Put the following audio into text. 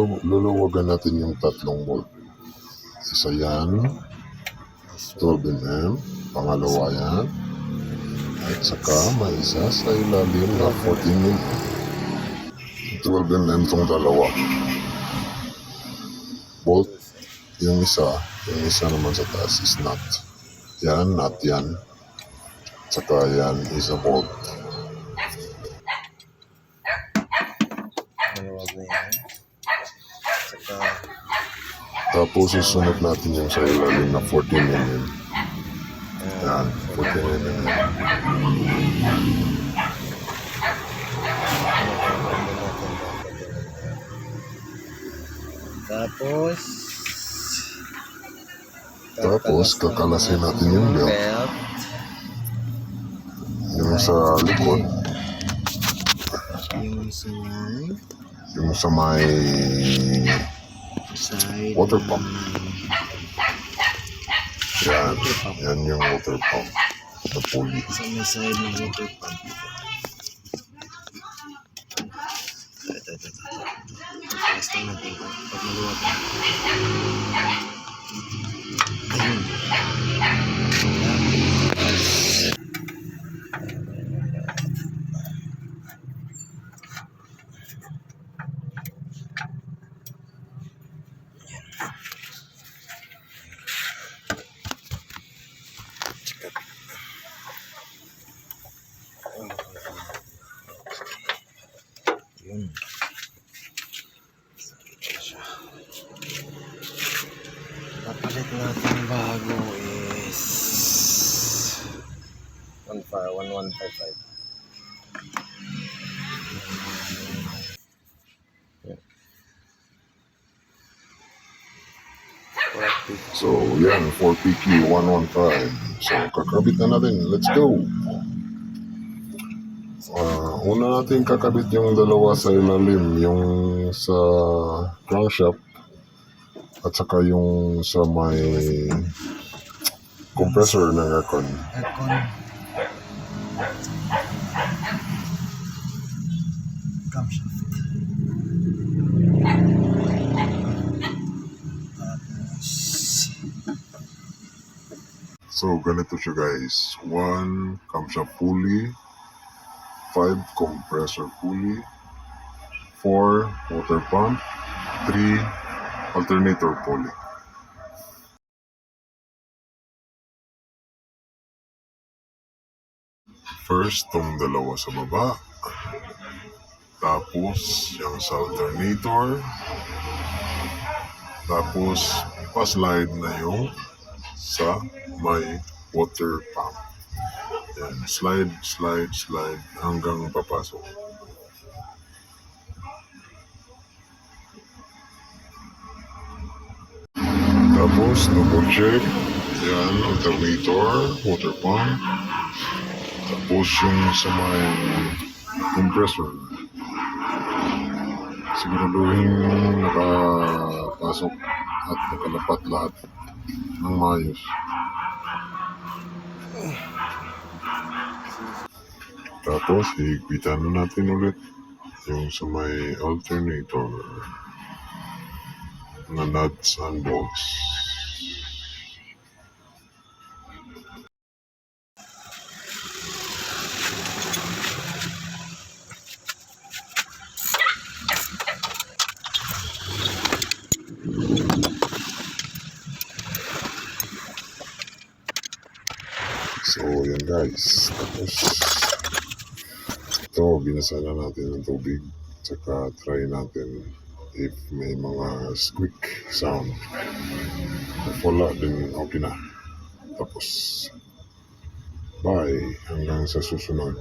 luluwagan natin yung tatlong bolt. Isa yan, 12mm, pangalawa yan, at saka may isa sa ilalim na 14mm. 12mm itong dalawa. Bolt, yung isa naman sa taas is nut. Yan, nut yan. Saka yan is a bolt. Maluwag na yan. Saka Tapos susunod natin yung sa ilalim na 14mm. Yan, 14mm. Tapos kakalasin natin yung belt. Yung sa likod. Yung sa may side water pump. Yan, yan yung water pump. Sa pulley. sa may side ng water pump. Ito. Tapos lang natin pag maluwag na. Ayun. Yun. Papalit natin bago is 1155. So, yan, 4PK 115. So, kakabit na natin. Let's go! Una natin kakabit yung dalawa sa ilalim. Yung sa crankshaft at saka yung sa may compressor ng aircon. Camshaft. So, ganito siya guys. 1 camshaft pulley, 5 compressor pulley, 4 water pump, 3 alternator pulley. First, tong dalawa sa baba. Tapos, yung sa alternator. Tapos, pa-slide na yung sa may water pump. Yan, slide hanggang papasok. Tapos, double check. Yan, alternator, water pump. Tapos yung sa may compressor. Siguraduhin nakapasok at nakalapat lahat ng maayos. Tapos, higpitan na natin ulit yung sa may alternator na nuts and bolts. So, yan guys. Tapos, ito, binasa na natin ng tubig. Tsaka, try natin if may mga squeak sound. If wala, din okay na. Tapos, bye. Hanggang sa susunod.